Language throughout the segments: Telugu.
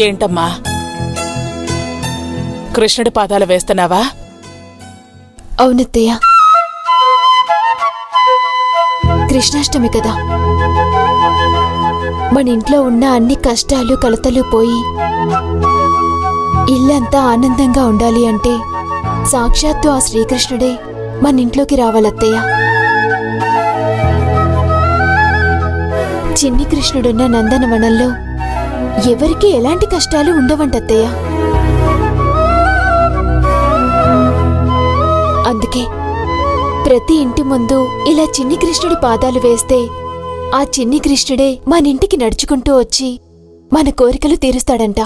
ఏంటమ్మా, కృష్ణుడి పాదాలు వేస్తున్నావా? అవునత్తయ్య, కృష్ణాష్టమి కదా. మన ఇంట్లో ఉన్న అన్ని కష్టాలు కలతలు పోయి ఇల్లంతా ఆనందంగా ఉండాలి అంటే సాక్షాత్తు ఆ శ్రీకృష్ణుడే మన ఇంట్లోకి రావాలత్తయ్య. చిన్ని కృష్ణుడున్న నందనవనంలో ఎవరికీ ఎలాంటి కష్టాలు ఉండవంటత్తయ్య. అందుకే ప్రతి ఇంటి ముందు ఇలా చిన్ని కృష్ణుడి పాదాలు వేస్తే ఆ చిన్ని కృష్ణుడే మన ఇంటికి నడుచుకుంటూ వచ్చి మన కోరికలు తీరుస్తాడంట.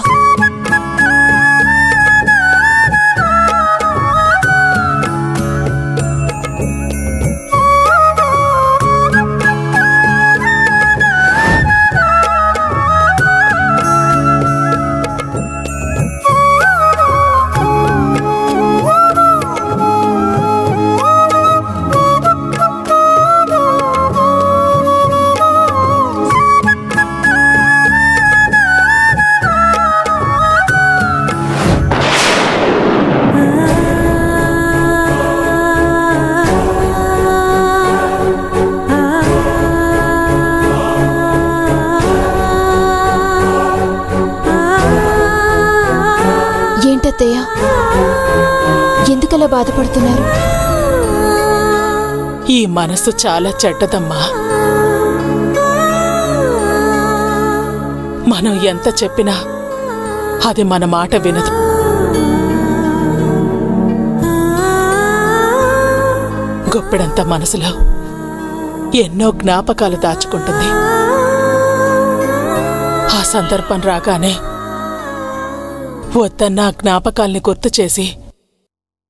ఏంటత్తయ్య, ఎందుకలా బాధపడుతున్నారు? ఈ మనసు చాలా చెడ్డదమ్మా. మనం ఎంత చెప్పినా అది మన మాట వినదు. గొప్పెడంత మనసులో ఎన్నో జ్ఞాపకాలు దాచుకుంటుంది. ఆ సందర్భం రాగానే వద్దన్న జ్ఞాపకాల్ని గుర్తు చేసి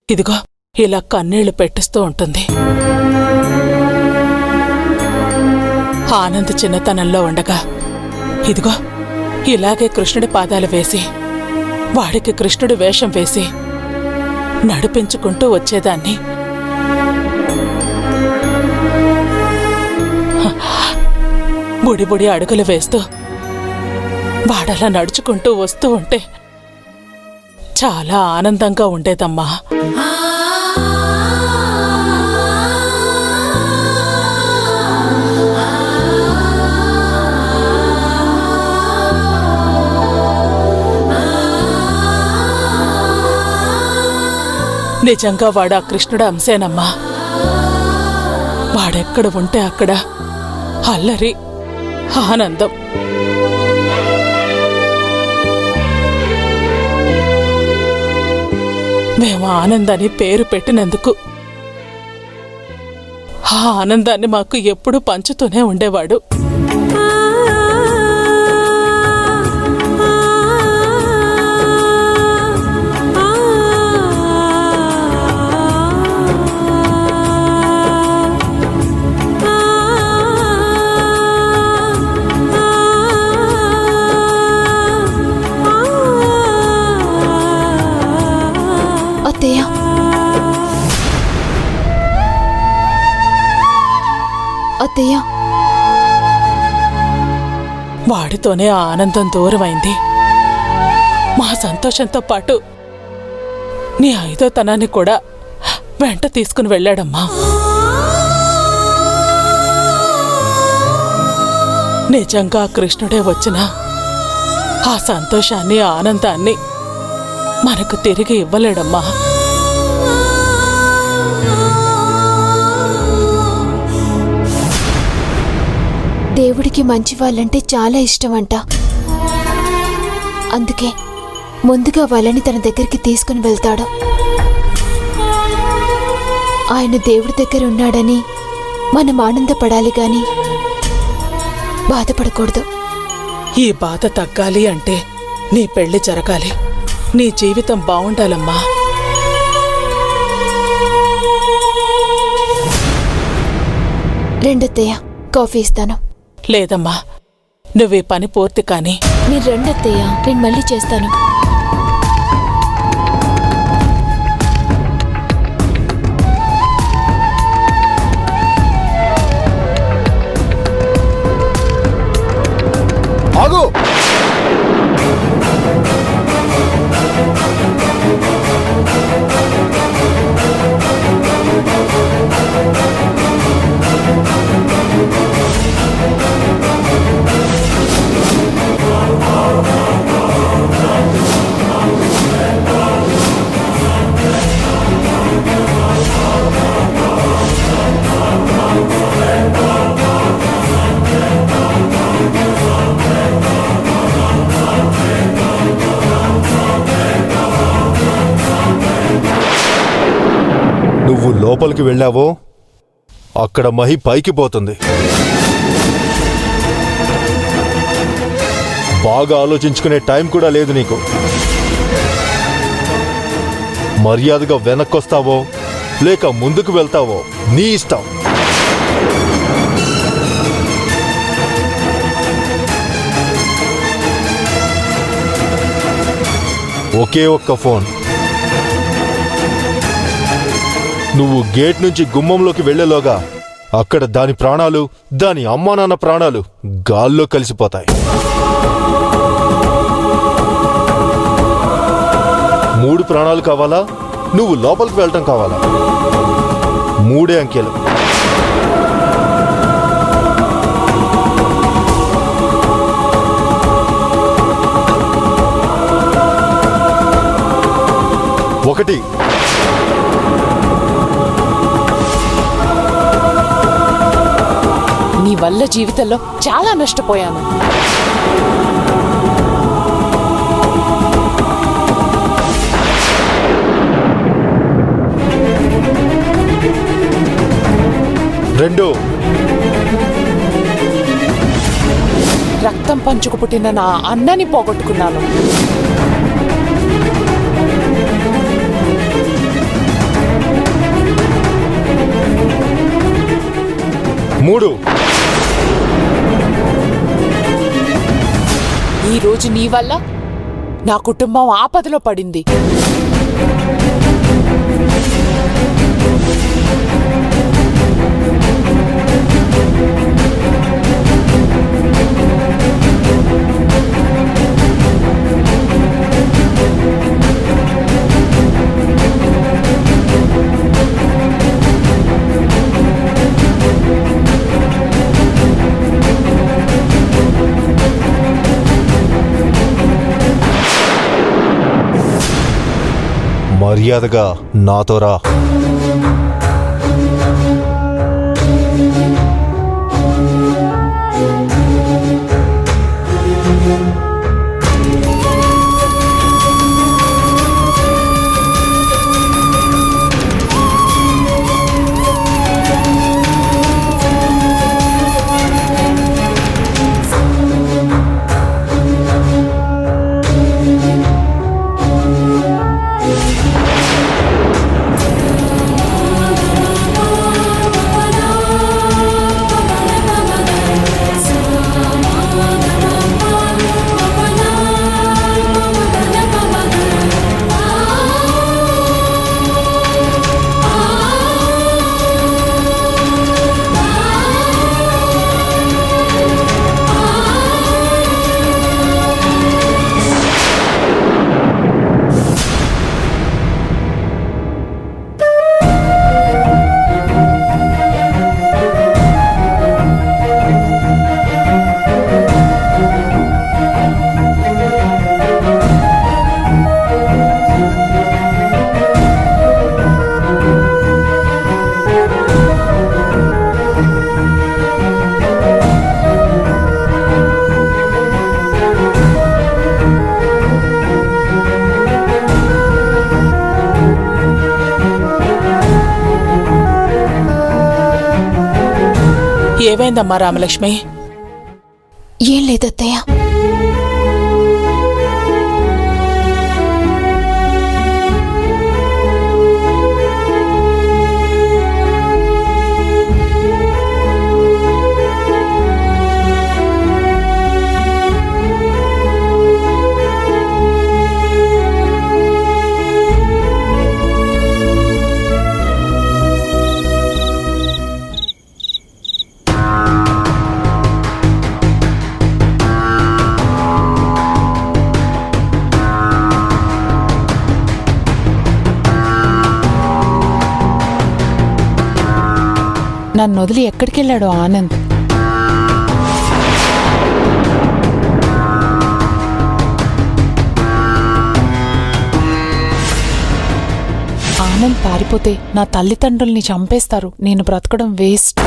ఇదిగో ఇలా కన్నీళ్లు పెట్టిస్తూ ఉంటుంది. ఆనంద్ చిన్నతనంలో ఉండగా ఇదిగో ఇలాగే కృష్ణుడి పాదాలు వేసి వాడికి కృష్ణుడి వేషం వేసి నడిపించుకుంటూ వచ్చేదాన్ని. బుడి అడుగులు వేస్తూ వాడలా నడుచుకుంటూ వస్తూ ఉంటే చాలా ఆనందంగా ఉండేదమ్మా. నిజంగా వాడా కృష్ణుడు అంశేనమ్మా. వాడెక్కడ ఉంటే అక్కడ అల్లరి, ఆనందం. మేము ఆనందాన్ని పేరు పెట్టినందుకు ఆ ఆనందాన్ని మాకు ఎప్పుడూ పంచుతూనే ఉండేవాడు. అత్తయ్య, వాడితోనే ఆ ఆనందం దూరమైంది. మా సంతోషంతో పాటు నీ 5వ తనాన్ని కూడా వెంట తీసుకుని వెళ్ళాడమ్మా. నిజంగా కృష్ణుడే వచ్చినా ఆ సంతోషాన్ని, ఆనందాన్ని మనకు తిరిగి ఇవ్వలేడమ్మా. దేవుడికి మంచి వాళ్ళంటే చాలా ఇష్టమంట. అందుకే ముందుగా వాళ్ళని తన దగ్గరికి తీసుకుని వెళ్తాడు. ఆయన దేవుడి దగ్గర ఉన్నాడని మనం ఆనందపడాలి గాని బాధపడకూడదు. ఈ బాధ తగ్గాలి అంటే నీ పెళ్లి జరగాలి, నీ జీవితం బావుండాలమ్మా. రెండత్తయ్య, కాఫీ ఇస్తాను. లేదమ్మా, నువ్వీ పని పూర్తి కాని. మీరు రెండత్తయ్య, నేను మళ్ళీ చేస్తాను. ఆగు! నువ్వు లోపలికి వెళ్ళావో అక్కడ మహి పైకి పోతుంది. బాగా ఆలోచించుకునే టైం కూడా లేదు నీకు. మర్యాదగా వెనక్కొస్తావో లేక ముందుకు వెళ్తావో నీ ఇష్టం. ఒకే ఒక్క ఫోన్. నువ్వు గేట్ నుంచి గుమ్మంలోకి వెళ్లేలోగా అక్కడ దాని ప్రాణాలు, దాని అమ్మా నాన్న ప్రాణాలు గాల్లో కలిసిపోతాయి. 3 ప్రాణాలు కావాలా? నువ్వు లోపలికి వెళ్ళటం కావాలా? 3 అంకెలు. ఒకటి. నీ వల్ల జీవితంలో చాలా నష్టపోయాను. 2. రక్తం పంచుకు పుట్టిన నా అన్నని పోగొట్టుకున్నాను. 3. ఈ రోజు నీ వల్ల నా కుటుంబం ఆపదలో పడింది. మర్యాదగా నాతో రా. ఏమైందమ్మా రామలక్ష్మి? ఏం లేదత్తయ్య. నన్ను వదిలి ఎక్కడికెళ్ళాడు ఆనంద్? ఆనంద్ పారిపోతే నా తల్లిదండ్రుల్ని చంపేస్తారు. నేను బ్రతకడం వేస్ట్.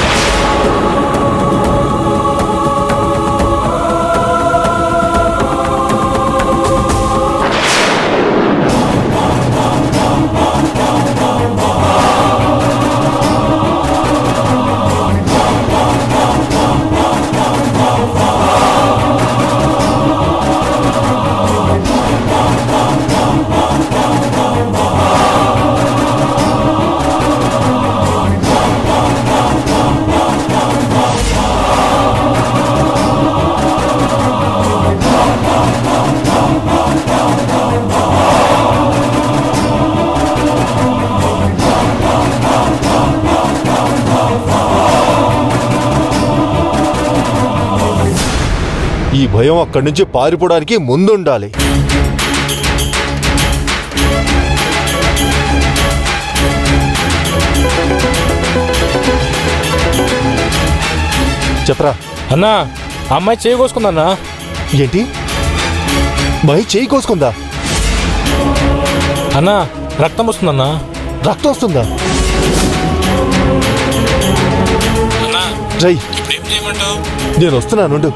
భయం అక్కడి నుంచి పారిపోవడానికి ముందుండాలి. చెప్పరా అన్నా, అమ్మాయి చేయి కోసుకుందన్నా. ఏంటి? మహి చేయి కోసుకుందా? అన్నా, రక్తం వస్తుందన్నా. రక్తం వస్తుందా? రై, నేను వస్తున్నాను.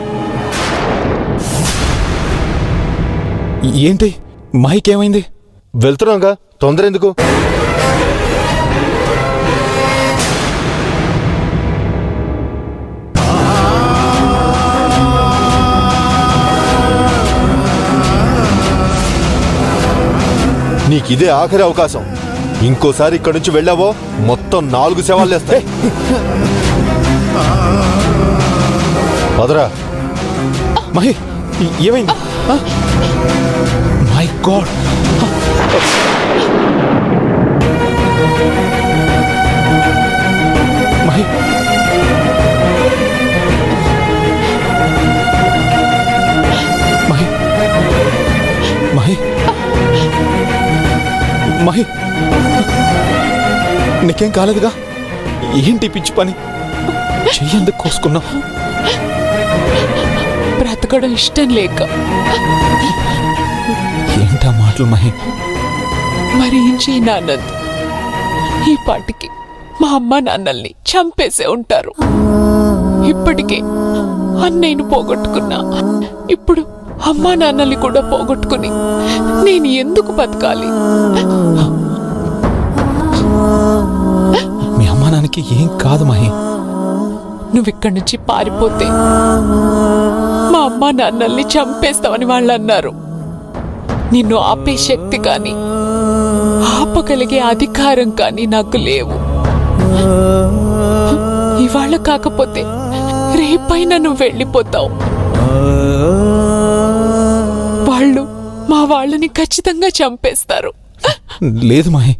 ఏంటి మహికేమైంది? వెళ్తున్నాగా, తొందర ఎందుకు? నీకిదే ఆఖరి అవకాశం. ఇంకోసారి ఇక్కడి నుంచి వెళ్ళావో మొత్తం 4 శవాలు లేస్తాయి. పదరా. మహి, ఏమైంది? My god! మహి, మహి, మహి, మహి, నీకేం కాలేదుగా? ఏంటి పిచ్చి పని? చెయ్యందుకు కోసుకున్నావు? బ్రతకడం ఇష్టం లేక. ఏంటా మాటలు మహి? మరి ఏం చేయను ఆనంద్? ఈ పాటికి మా అమ్మ నాన్నల్ని చంపేసే ఉంటారు. ఇప్పటికే అన్నయ్యను పోగొట్టుకున్నా. ఇప్పుడు అమ్మా నాన్నల్ని కూడా పోగొట్టుకుని నేను ఎందుకు బతకాలి? మీ అమ్మా నాన్నకి ఏం కాదు మహి. నువ్విక్కడి నుంచి పారిపోతే మా అమ్మా నాన్నల్ని చంపేస్తావని వాళ్ళు అన్నారు. నిన్ను ఆపే శక్తి కానీ ఆపగలిగే అధికారం కానీ నాకు లేవు. ఇవాళ కాకపోతే రేపైనా నువ్వు వెళ్ళిపోతావు. వాళ్ళు మా వాళ్ళని ఖచ్చితంగా చంపేస్తారు. లేదు మహి,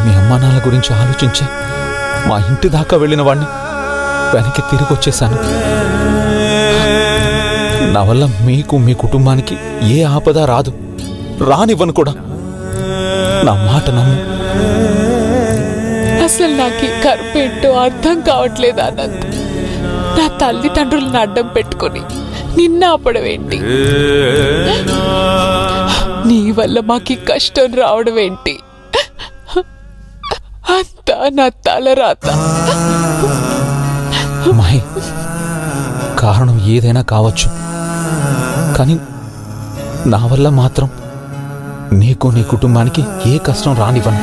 మీ అమ్మా నాన్నల గురించి ఆలోచించే మా ఇంటి దాకా వెళ్ళిన వాడిని వెనక్కి తిరిగి వచ్చేసాను. నా వల్ల మీకు మీ కుటుంబానికి ఏ ఆపద రాదు, రానివ్వను కూడా. నా మాట నమ్ము. అసలు నాకు ఈ కర్పేంటో అర్థం కావట్లేదు ఆనంద్. నా తల్లిదండ్రులను అడ్డం పెట్టుకుని నిన్న ఆపడమేంటి? నీ వల్ల మాకు ఈ కష్టం రావడం ఏంటి? అంతా నా తలరాత. మహి, కారణం ఏదైనా కావచ్చు, కానీ నా వల్ల మాత్రం నీకు నీ కుటుంబానికి ఏ కష్టం రానివ్వను.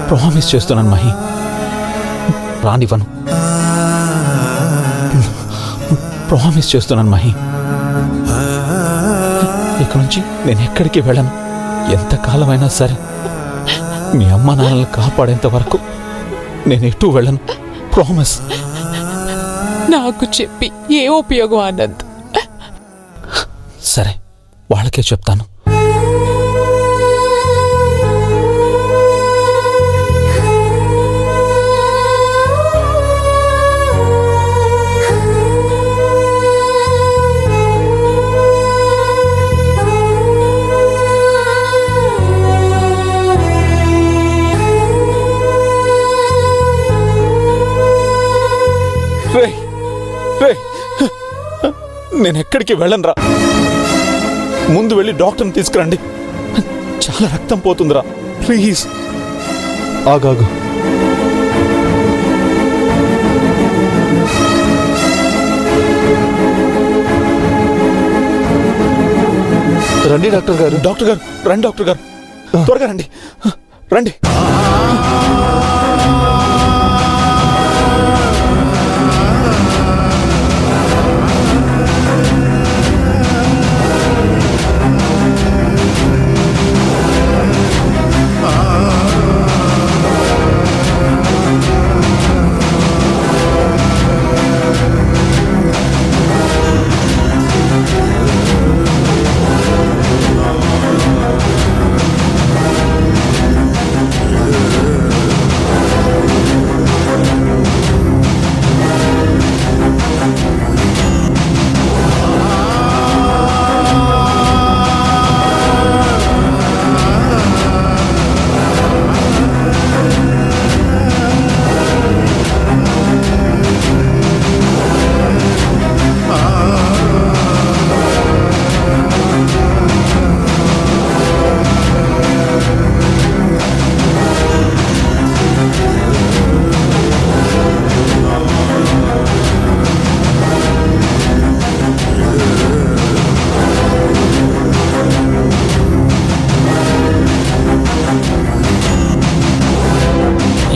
ప్రామిస్ చేస్తున్నాను మహి, రానివ్వను. ప్రామిస్ చేస్తున్నాను మహి. ఇక నుంచి నేను ఎక్కడికి వెళ్ళను. ఎంతకాలమైనా సరే మీ అమ్మ నాన్నలను కాపాడేంత వరకు నేను ఎటూ వెళ్ళను. ప్రామిస్. నాకు చెప్పి ఏ ఉపయోగం ఆనంద్? సరే, వాళ్ళకే చెప్తాను. నేను ఎక్కడికి వెళ్ళనురా. ముందు వెళ్ళి డాక్టర్ని తీసుకురండి. చాలా రక్తం పోతుందిరా, ప్లీజ్. ఆగాగు. రండి డాక్టర్ గారు. డాక్టర్ గారు రండి. డాక్టర్ గారు త్వరగా రండి, రండి.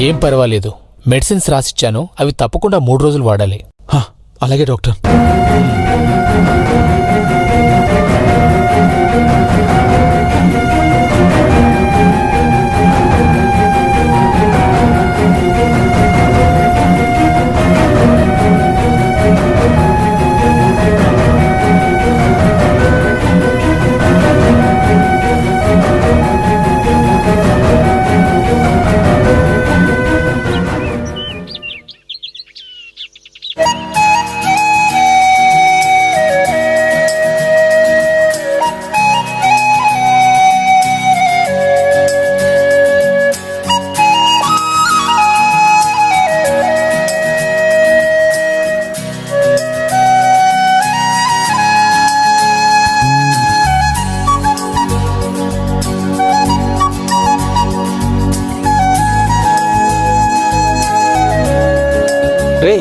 ఏం పర్వాలేదు. మెడిసిన్స్ రాసిచ్చాను, అవి తప్పకుండా 3 రోజులు వాడాలి. హా, అలాగే డాక్టర్. రే,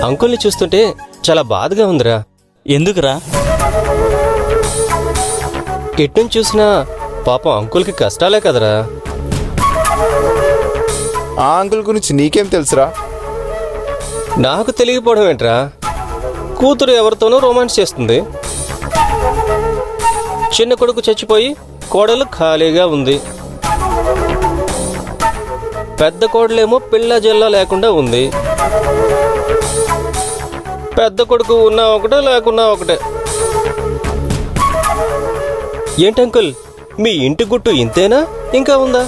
అంకుల్ని చూస్తుంటే చాలా బాధగా ఉందిరా. ఎందుకురా? ఎట్నుంచి చూసినా పాపం అంకుల్కి కష్టాలే కదరా. ఆ అంకుల్ గురించి నీకేం తెలుసురా? నాకు తెలియకపోవడం ఏంట్రా? కూతురు ఎవరితోనో రొమాన్స్ చేస్తుంది, చిన్న కొడుకు చచ్చిపోయి కోడలు ఖాళీగా ఉంది, పెద్ద కోడలేమో పిల్ల జల్లా లేకుండా ఉంది, పెద్ద కొడుకు ఉన్నా ఒకటే లేకున్నా ఒకటే. ఏంటంకుల్, మీ ఇంటి గుట్టు ఇంతేనా, ఇంకా ఉందా?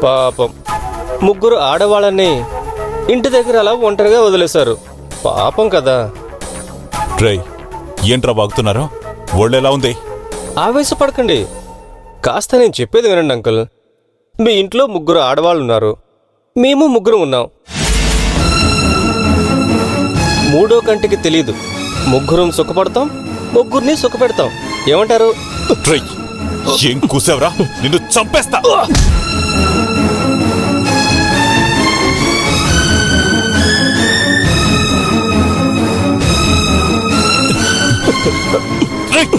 పాపం, 3 ఆడవాళ్ళని ఇంటి దగ్గర అలా ఒంటరిగా వదిలేశారు. పాపం కదా. రేయ్, ఏంట్రా బాగుతున్నారో? ఒళ్ళెలా ఉంది? ఆవేశపడకండి, కాస్త నేను చెప్పేది వినండి అంకుల్. మీ ఇంట్లో 3 ఆడవాళ్ళు ఉన్నారు, మేము 3 ఉన్నాం. 3వ కంటికి తెలీదు. 3 సుఖపడతాం, 3 సుఖపెడతాం. ఏమంటారు? రేయ్, ఏం కూసావురా? నిన్ను చంపేస్తా. రేయ్!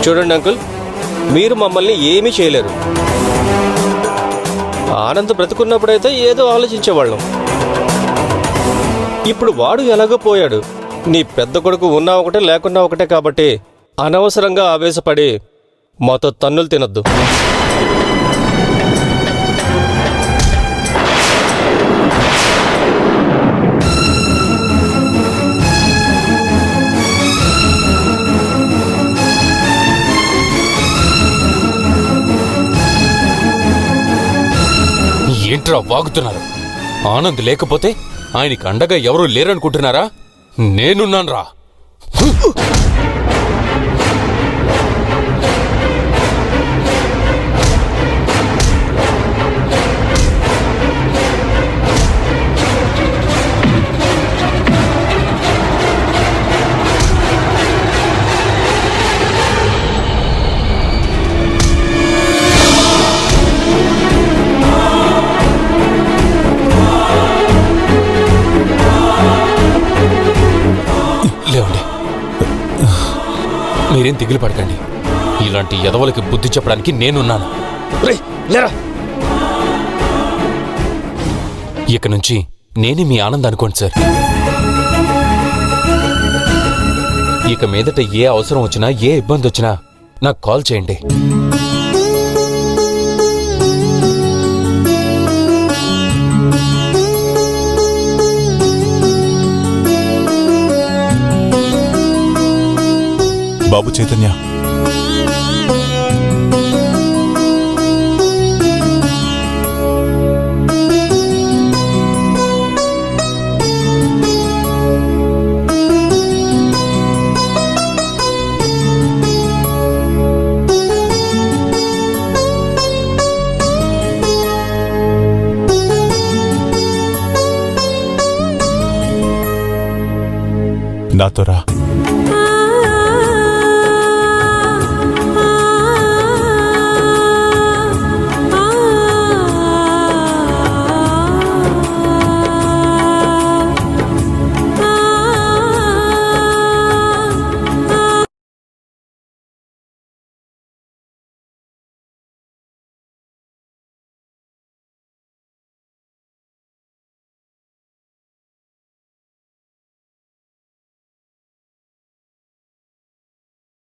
చూడండి అంకుల్, మీరు మమ్మల్ని ఏమీ చేయలేరు. ఆనంద్ బ్రతుకున్నప్పుడైతే ఏదో ఆలోచించేవాళ్ళం. ఇప్పుడు వాడు ఎలాగో పోయాడు. నీ పెద్ద కొడుకు ఉన్నా ఒకటే లేకున్నా ఒకటే కాబట్టి అనవసరంగా ఆవేశపడి మాతో తన్నులు తినొద్దు. ఏంట్రా వాగుతున్నారు? ఆనంద్ లేకపోతే ఆయనకి అండగా ఎవరూ లేరనుకుంటున్నారా? నేనున్నాన్రా. లేవండి, మీరేం దిగులు పడకండి. ఇలాంటి ఎదవలకి బుద్ధి చెప్పడానికి నేనున్నాను. ఇక నుంచి నేనే మీ ఆనంద్ అనుకోండి సార్. ఇక మీదట ఏ అవసరం వచ్చినా, ఏ ఇబ్బంది వచ్చినా నాకు కాల్ చేయండి. బాబు చైతన్య, నాతో రా.